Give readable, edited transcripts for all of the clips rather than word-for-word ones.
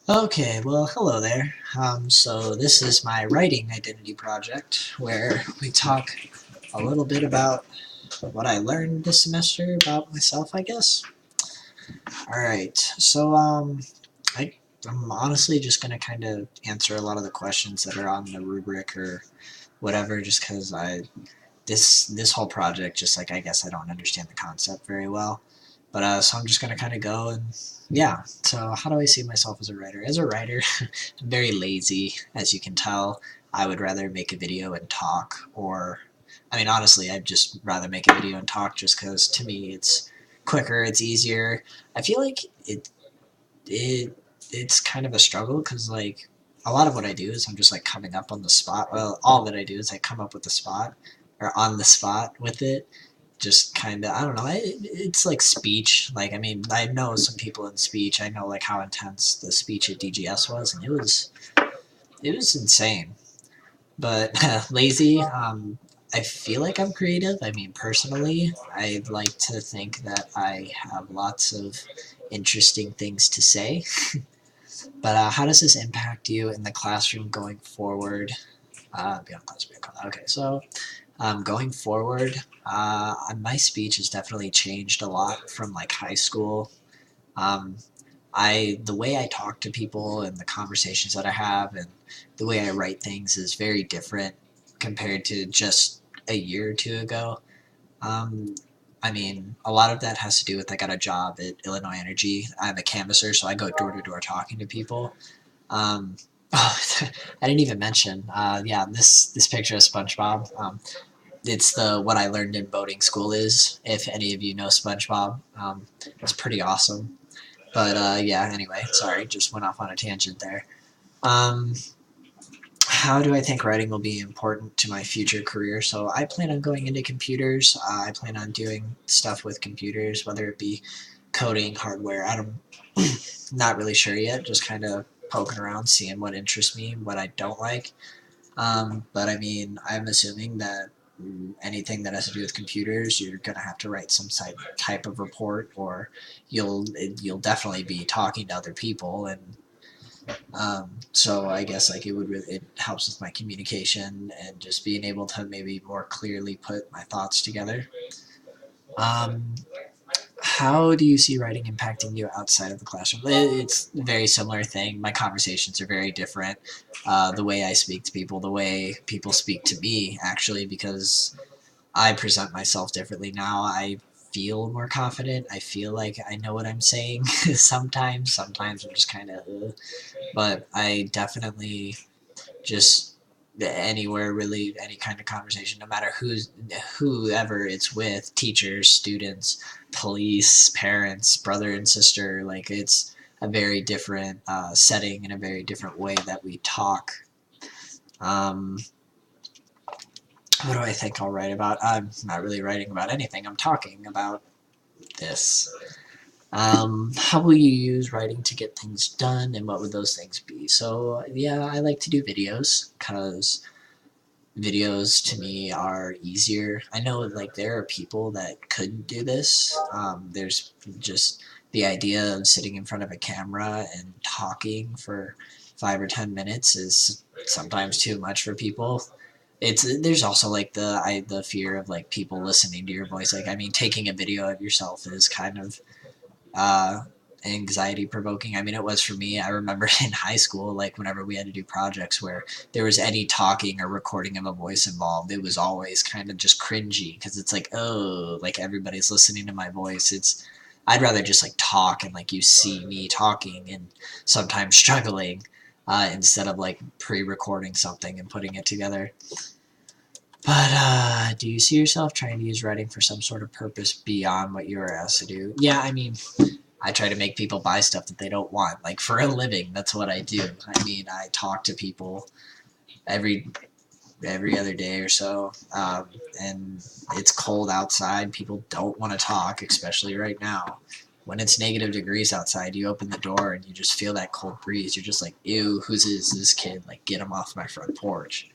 Okay, well, hello there. So this is my writing identity project where we talk a little bit about what I learned this semester about myself, I guess. All right, I, I'm honestly just gonna kind of answer a lot of the questions that are on the rubric or whatever, just because this whole project, just like I guess I don't understand the concept very well. But so I'm just gonna kind of go and yeah. So how do I see myself as a writer? As a writer, I'm very lazy, as you can tell. I would rather make a video and talk, or I mean, honestly, I'd just rather make a video and talk, just because to me it's quicker, it's easier. I feel like it it's kind of a struggle because like a lot of what I do is I'm just like coming up on the spot. Well, all that I do is I come up with the spot or on the spot with it. Just kind of, I don't know. It's like speech. Like, I mean, I know some people in speech. I know like how intense the speech at DGS was, and it was insane. But lazy. I feel like I'm creative. I mean, personally, I'd like to think that I have lots of interesting things to say. But how does this impact you in the classroom going forward? Beyond class, beyond class. Okay, so going forward, my speech has definitely changed a lot from like high school. Um, the way I talk to people and the conversations that I have and the way I write things is very different compared to just a year or two ago. Um, I mean, a lot of that has to do with I got a job at Illinois Energy. I'm a canvasser, so I go door to door talking to people. Um, oh, I didn't even mention. Yeah, this picture of SpongeBob. It's the what I learned in boating school is. If any of you know SpongeBob, it's pretty awesome. But yeah. Anyway, sorry, just went off on a tangent there. Um, how do I think writing will be important to my future career? So I plan on going into computers. I plan on doing stuff with computers, whether it be coding, hardware. I'm not really sure yet. Just kind of poking around, seeing what interests me, what I don't like. But I mean, I'm assuming that anything that has to do with computers, you're gonna have to write some type of report, or you'll definitely be talking to other people, and so I guess like it helps with my communication and just being able to maybe more clearly put my thoughts together. Um, how do you see writing impacting you outside of the classroom? It's a very similar thing. My conversations are very different. The way I speak to people, the way people speak to me, actually, because I present myself differently now. I feel more confident. I feel like I know what I'm saying sometimes. Sometimes I'm just kind of, but I definitely just anywhere really any kind of conversation, no matter whoever it's with, teachers, students, police, parents, brother and sister, like it's a very different setting and a very different way that we talk. um, what do I think I'll write about? I'm not really writing about anything, I'm talking about this. How will you use writing to get things done, and what would those things be? So yeah, I like to do videos because videos to me are easier. I know like there are people that couldn't do this. There's just the idea of sitting in front of a camera and talking for 5 or 10 minutes is sometimes too much for people. There's also like the fear of like people listening to your voice. Like I mean, taking a video of yourself is kind of uh, anxiety provoking. I mean, it was for me. I remember in high school, like whenever we had to do projects where there was any talking or recording of a voice involved, it was always kind of just cringy because it's like, oh, like everybody's listening to my voice. I'd rather just like talk and like you see me talking and sometimes struggling instead of like pre-recording something and putting it together. But do you see yourself trying to use writing for some sort of purpose beyond what you were asked to do? Yeah, I mean, I try to make people buy stuff that they don't want. Like for a living, that's what I do. I mean, I talk to people every every other day or so, and it's cold outside. People don't want to talk, especially right now. When it's -degrees outside, you open the door and you just feel that cold breeze. You're just like, ew, who's this kid? Like, get him off my front porch.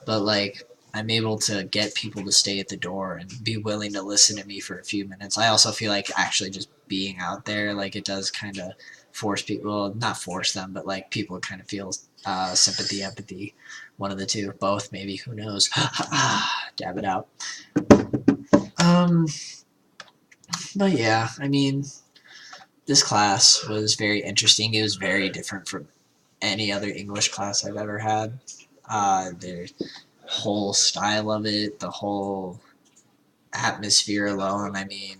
But like, I'm able to get people to stay at the door and be willing to listen to me for a few minutes. I also feel like actually just being out there, like it does kind of force people, well, not force them, but like people kind of feel sympathy, empathy, one of the two, both maybe, who knows. Dab it out. Um, but yeah, I mean, this class was very interesting. It was very different from any other English class I've ever had. Their whole style of it, the whole atmosphere alone. I mean,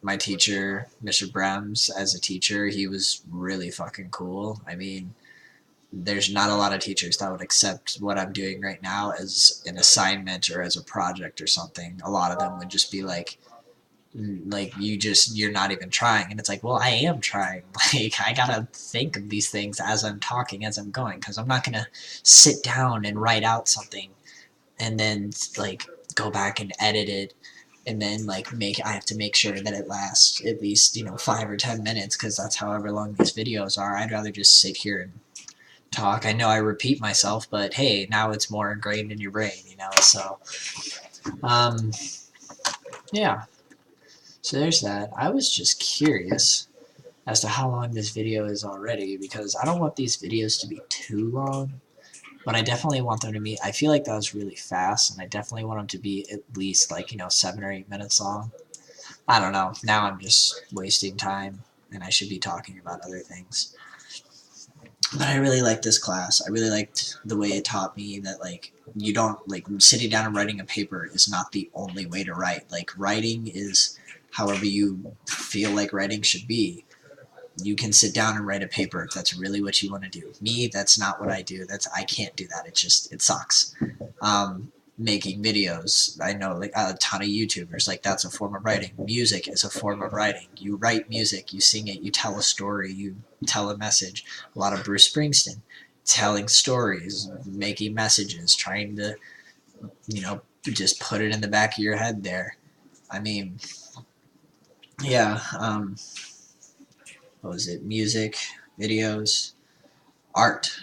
my teacher, Mr. Brems, as a teacher, he was really fucking cool. I mean, there's not a lot of teachers that would accept what I'm doing right now as an assignment or as a project or something. A lot of them would just be like you're not even trying, and it's like, well, I am trying. Like, I gotta think of these things as I'm talking, as I'm going, because I'm not gonna sit down and write out something and then like go back and edit it and then like I have to make sure that it lasts at least 5 or 10 minutes, because that's however long these videos are. I'd rather just sit here and talk. I know I repeat myself, but hey, now it's more ingrained in your brain, so yeah. So there's that. I was just curious as to how long this video is already, because I don't want these videos to be too long, but I definitely want them to be, I feel like that was really fast, and I definitely want them to be at least 7 or 8 minutes long. I don't know. Now I'm just wasting time, and I should be talking about other things. But I really liked this class. I really liked the way it taught me that you don't, sitting down and writing a paper is not the only way to write. Writing is however you feel like writing should be. You can sit down and write a paper if that's really what you want to do. Me, that's not what I do. I can't do that. It sucks. Making videos, I know a ton of YouTubers, that's a form of writing. Music is a form of writing. You write music, you sing it, you tell a story, you tell a message. A lot of Bruce Springsteen, telling stories, making messages, trying to, just put it in the back of your head there. I mean, yeah, what was it? Music, videos, art.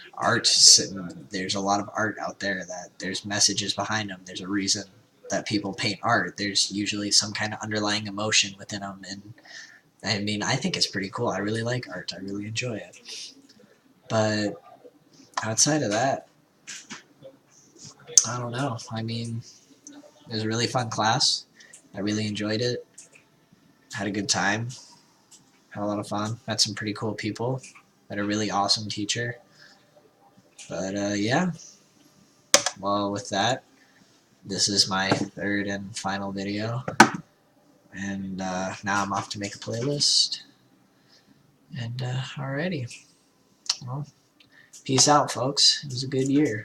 There's a lot of art out there that there's messages behind them. There's a reason that people paint art. There's usually some kind of underlying emotion within them, and I mean, I think it's pretty cool. I really like art. I really enjoy it. But outside of that, I don't know. I mean, it was a really fun class. I really enjoyed it. Had a good time. Had a lot of fun. Met some pretty cool people. Had a really awesome teacher. But yeah. Well, with that, this is my third and final video. And now I'm off to make a playlist. And alrighty. Well, peace out, folks. It was a good year.